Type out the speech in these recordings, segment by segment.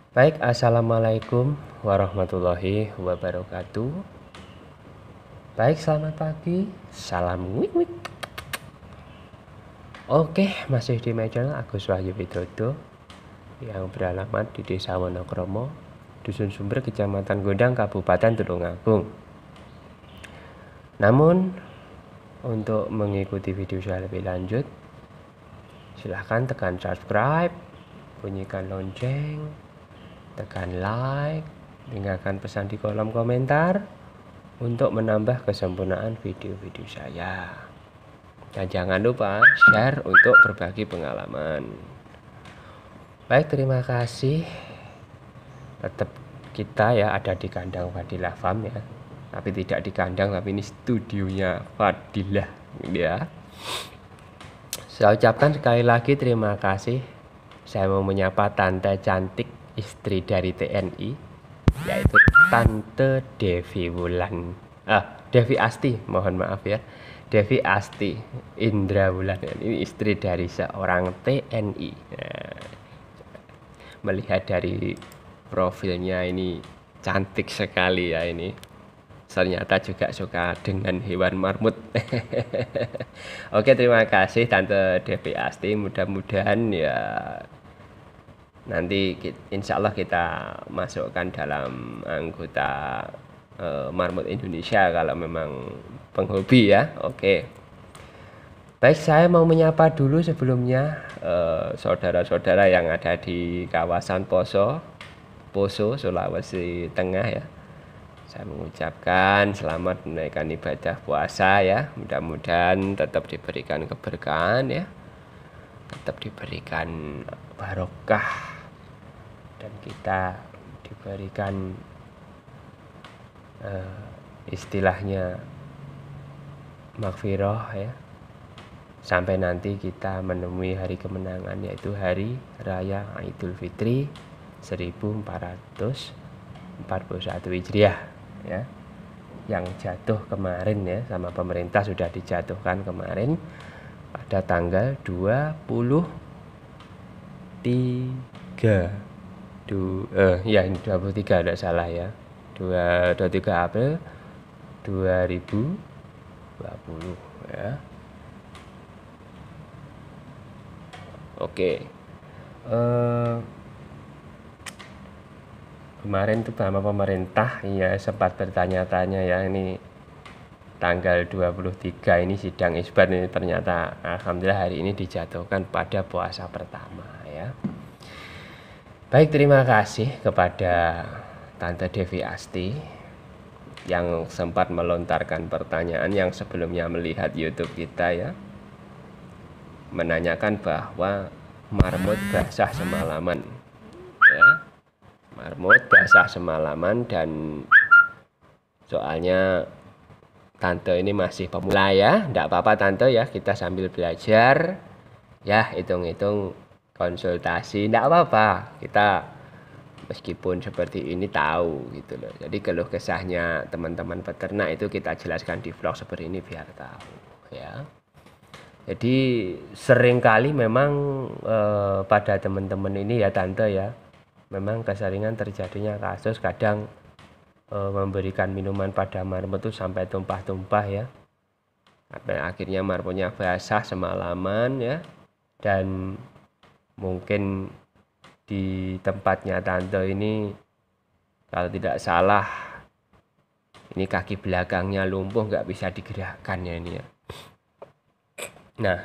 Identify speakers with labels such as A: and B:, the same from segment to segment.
A: Baik, assalamualaikum warahmatullahi wabarakatuh. Baik, selamat pagi. Salam wik wik. Oke, masih di channel Agus Wahyu Widodo yang beralamat di Desa Wonokromo, Dusun Sumber, Kecamatan Gondang, Kabupaten Tulungagung. Namun, untuk mengikuti video saya lebih lanjut, silahkan tekan subscribe, bunyikan lonceng, tekan like, tinggalkan pesan di kolom komentar untuk menambah kesempurnaan video-video saya. Dan jangan lupa share untuk berbagi pengalaman. Baik, terima kasih. Tetap kita ya ada di kandang Fadilah Farm ya. Tapi tidak di kandang, tapi ini studionya Fadilah ya. Saya ucapkan sekali lagi terima kasih. Saya mau menyapa tante cantik istri dari TNI, yaitu Tante Devi Wulan, Devi Asti, mohon maaf ya, Devi Asti Indra Wulan. Ini istri dari seorang TNI. Melihat dari profilnya ini cantik sekali ya ini. Ternyata juga suka dengan hewan marmut. Oke, terima kasih Tante Devi Asti. Mudah-mudahan ya nanti insya Allah kita masukkan dalam anggota marmut Indonesia kalau memang penghobi ya. Oke. Baik, saya mau menyapa dulu sebelumnya saudara-saudara yang ada di kawasan Poso, Sulawesi Tengah ya. Saya mengucapkan selamat menunaikan ibadah puasa ya. Mudah-mudahan tetap diberikan keberkahan ya. Tetap diberikan barokah dan kita diberikan istilahnya maghfirah ya. Sampai nanti kita menemui hari kemenangan, yaitu hari raya Idul Fitri 1441 Hijriah ya, yang jatuh kemarin ya, sama pemerintah sudah dijatuhkan kemarin pada tanggal 23 ya, ini 23 tidak salah ya, 23 April 2020 ya. Oke, kemarin tuh sama pemerintah ya sempat bertanya-tanya ya, ini tanggal 23 ini sidang isbat, ini ternyata alhamdulillah hari ini dijatuhkan pada puasa pertama ya. Baik, terima kasih kepada Tante Devi Asti yang sempat melontarkan pertanyaan yang sebelumnya melihat YouTube kita ya, menanyakan bahwa marmut basah semalaman ya. Marmut basah semalaman, dan soalnya Tante ini masih pemula ya, enggak apa-apa Tante ya, kita sambil belajar ya, hitung-hitung konsultasi, enggak apa-apa, kita meskipun seperti ini tahu gitu loh. Jadi keluh kesahnya teman-teman peternak itu kita jelaskan di vlog seperti ini biar tahu ya. Jadi seringkali memang pada teman-teman ini ya Tante ya, memang keseringan terjadinya kasus kadang memberikan minuman pada marmut itu sampai tumpah-tumpah ya, sampai akhirnya marmutnya basah semalaman ya. Dan mungkin di tempatnya Tante ini kalau tidak salah ini kaki belakangnya lumpuh, nggak bisa digerakkan ya ini ya. Nah,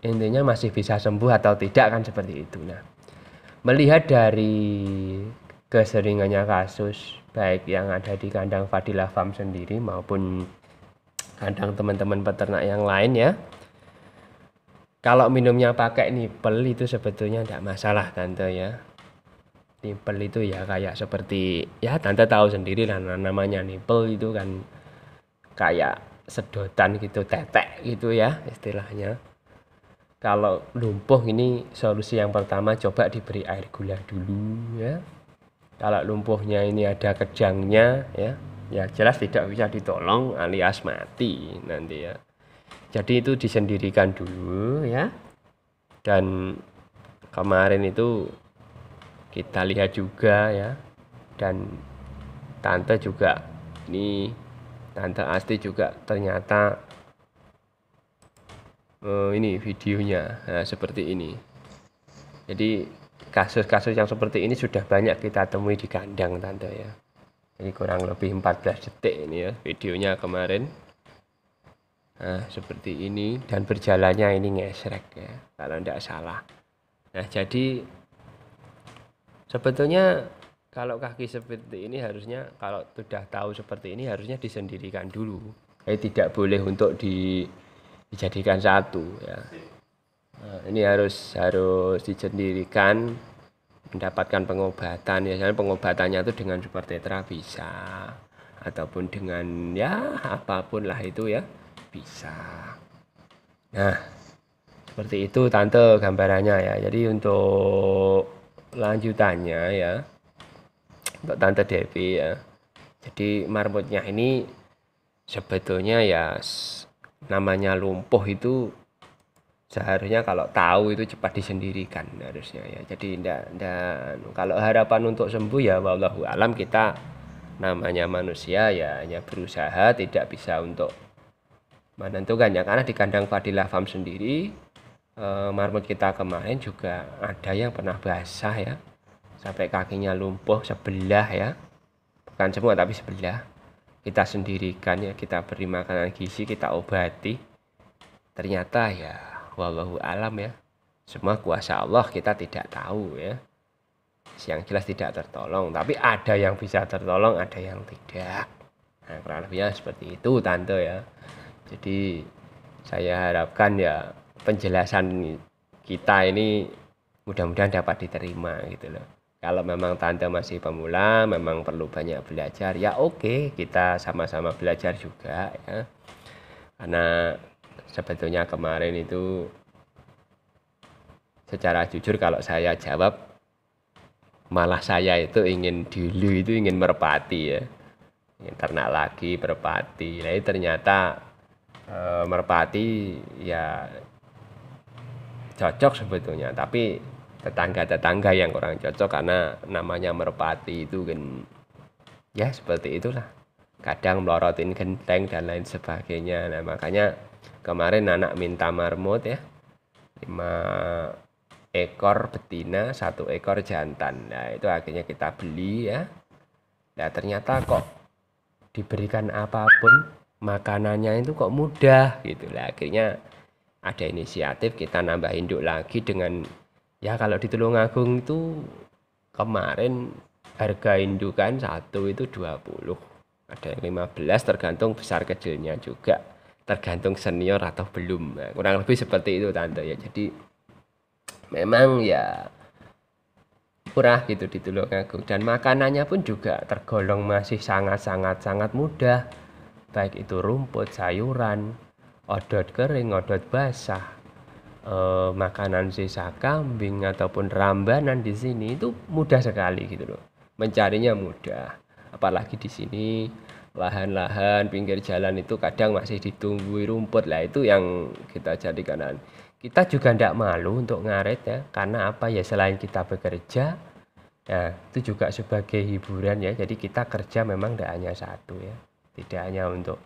A: intinya masih bisa sembuh atau tidak kan seperti itu. Nah, melihat dari keseringannya kasus baik yang ada di kandang Fadilah Farm sendiri maupun kandang teman-teman peternak yang lain ya, kalau minumnya pakai nipel itu sebetulnya tidak masalah Tante ya. Nipel itu ya kayak seperti ya Tante tahu sendiri lah, namanya nipel itu kan kayak sedotan gitu, tetek gitu ya istilahnya. Kalau lumpuh ini solusi yang pertama coba diberi air gula dulu ya. Kalau lumpuhnya ini ada kejangnya ya jelas tidak bisa ditolong alias mati nanti ya. Jadi itu disendirikan dulu ya. Dan kemarin itu kita lihat juga ya. Dan tante juga, ini tante Asti juga ternyata ini videonya, nah, seperti ini. Jadi kasus-kasus yang seperti ini sudah banyak kita temui di kandang tante ya. Ini kurang lebih 14 detik ini ya videonya kemarin. Nah seperti ini, dan berjalannya ini ngesrek ya kalau tidak salah. Nah jadi sebetulnya kalau kaki seperti ini harusnya, kalau sudah tahu seperti ini harusnya disendirikan dulu. Tidak boleh untuk dijadikan satu ya. Nah, ini harus disendirikan, mendapatkan pengobatan ya. Pengobatannya itu dengan super tetra bisa, ataupun dengan ya apapun lah itu ya bisa. Nah seperti itu tante gambarannya ya. Jadi untuk lanjutannya ya, untuk tante Devi ya, jadi marmutnya ini sebetulnya ya namanya lumpuh itu seharusnya kalau tahu itu cepat disendirikan harusnya ya. Jadi dan kalau harapan untuk sembuh ya wallahu alam, kita namanya manusia ya hanya berusaha, tidak bisa untuk menentukan ya. Karena di kandang Fadilah Farm sendiri marmut kita kemarin juga ada yang pernah basah ya, sampai kakinya lumpuh sebelah ya, bukan semua tapi sebelah. Kita sendirikan ya, kita beri makanan gizi, kita obati, ternyata ya wallahu alam ya, semua kuasa Allah, kita tidak tahu ya. Yang jelas tidak tertolong, tapi ada yang bisa tertolong, ada yang tidak. Nah kurang lebihnya seperti itu tante ya. Jadi saya harapkan ya penjelasan kita ini mudah-mudahan dapat diterima gitu loh. Kalau memang tante masih pemula, memang perlu banyak belajar ya, oke, kita sama-sama belajar juga ya. Karena sebetulnya kemarin itu secara jujur kalau saya jawab, malah saya itu ingin merpati ya, ingin ternak lagi merpati. Nah ternyata merpati ya cocok sebetulnya, tapi tetangga-tetangga yang kurang cocok, karena namanya merpati itu kan ya seperti itulah, kadang melorotin genteng dan lain sebagainya. Nah makanya kemarin anak minta marmut ya, 5 ekor betina, 1 ekor jantan. Nah itu akhirnya kita beli ya. Nah ternyata kok diberikan apapun makanannya itu kok mudah gitu lah. Akhirnya ada inisiatif kita nambah induk lagi dengan ya, kalau di Tulungagung itu kemarin harga indukan satu itu 20, ada yang 15, tergantung besar kecilnya juga, tergantung senior atau belum. Nah, kurang lebih seperti itu tante ya. Jadi memang ya murah gitu di Tulungagung, dan makanannya pun juga tergolong masih sangat mudah, baik itu rumput, sayuran, odot kering, odot basah, makanan sisa kambing ataupun rambanan di sini itu mudah sekali gitu loh. Mencarinya mudah. Apalagi di sini lahan-lahan pinggir jalan itu kadang masih ditumbuhi rumput lah, itu yang kita jadikan. Kita juga tidak malu untuk ngaret ya, karena apa ya, selain kita bekerja ya itu juga sebagai hiburan ya. Jadi kita kerja memang tidak hanya satu ya, tidak hanya untuk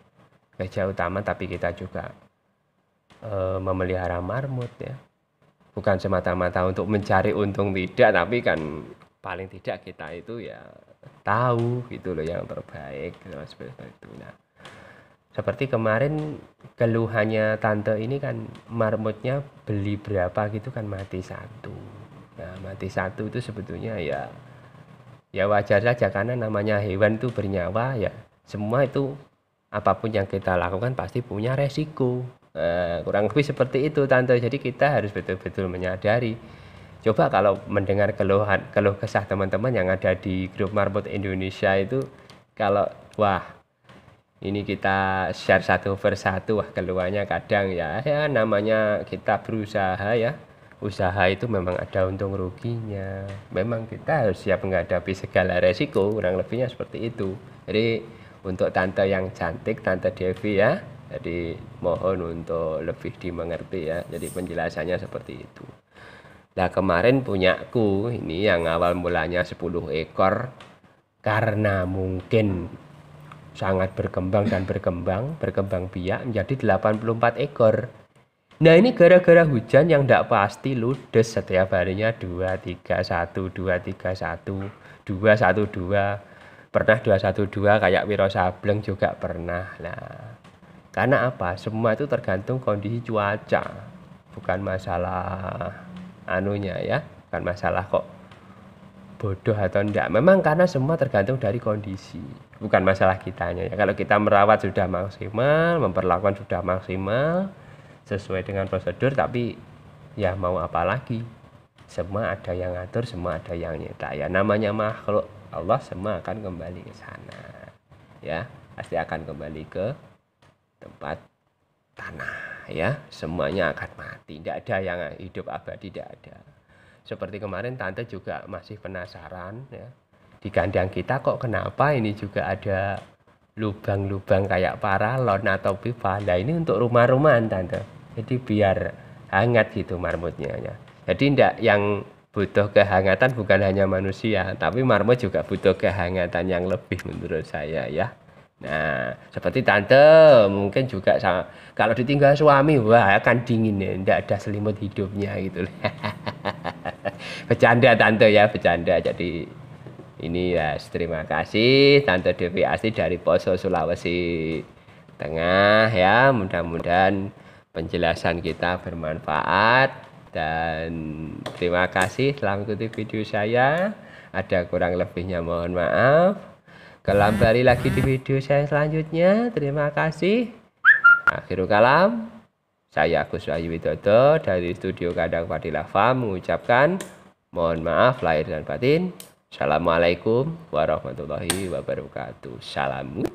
A: kerja utama, tapi kita juga memelihara marmut ya, bukan semata-mata untuk mencari untung, tidak, tapi kan paling tidak kita itu ya tahu gitu loh yang terbaik seperti itu. Nah seperti kemarin keluhannya tante ini kan, marmutnya beli berapa gitu kan mati satu. Nah mati satu itu sebetulnya ya wajar saja, karena namanya hewan itu bernyawa ya, semua itu apapun yang kita lakukan pasti punya resiko. Nah, kurang lebih seperti itu tante. Jadi kita harus betul-betul menyadari. Coba kalau mendengar keluh kesah teman-teman yang ada di grup Marmut Indonesia itu, kalau wah ini kita share satu persatu, wah keluhannya kadang ya namanya kita berusaha ya, usaha itu memang ada untung ruginya, memang kita harus siap menghadapi segala resiko, kurang lebihnya seperti itu. Jadi untuk tante yang cantik, tante Devi ya, jadi mohon untuk lebih dimengerti ya, jadi penjelasannya seperti itu. Nah kemarin punyaku ini yang awal mulanya 10 ekor karena mungkin sangat berkembang biak menjadi 84 ekor. Nah ini gara-gara hujan yang tidak pasti ludes setiap harinya 2, 3, 1, 2, 3, 1, 2, 1, 2. Pernah 2, 1, 2 kayak Wiro Sableng juga pernah. Nah karena apa? Semua itu tergantung kondisi cuaca. Bukan masalah anunya ya. Bukan masalah kok bodoh atau enggak. Memang karena semua tergantung dari kondisi. Bukan masalah kitanya ya. Kalau kita merawat sudah maksimal, memperlakukan sudah maksimal, sesuai dengan prosedur, tapi ya mau apa lagi, semua ada yang ngatur, semua ada yang nyetak ya, namanya makhluk Allah, semua akan kembali ke sana ya, pasti akan kembali ke tempat tanah ya, semuanya akan mati, tidak ada yang hidup abadi, tidak ada. Seperti kemarin tante juga masih penasaran ya, di kandang kita kok kenapa ini juga ada lubang-lubang kayak paralon atau pipa. Nah ini untuk rumah-rumahan tante, jadi biar hangat gitu marmutnya ya. Jadi tidak yang butuh kehangatan bukan hanya manusia, tapi marmut juga butuh kehangatan yang lebih menurut saya ya. Nah seperti tante mungkin juga sama, kalau ditinggal suami wah akan dingin ya, tidak ada selimut hidupnya gitu. Bercanda tante ya, bercanda. Jadi ini ya, terima kasih Tante Dewi Asti dari Poso Sulawesi Tengah ya. Mudah-mudahan penjelasan kita bermanfaat dan terima kasih telah mengikuti video saya. Ada kurang lebihnya mohon maaf. Kembali lagi di video saya selanjutnya. Terima kasih. Akhirul kalam, saya Agus Wahyu Widodo dari studio Kandang Fadilah Farm mengucapkan mohon maaf lahir dan batin. Assalamualaikum warahmatullahi wabarakatuh. Salam.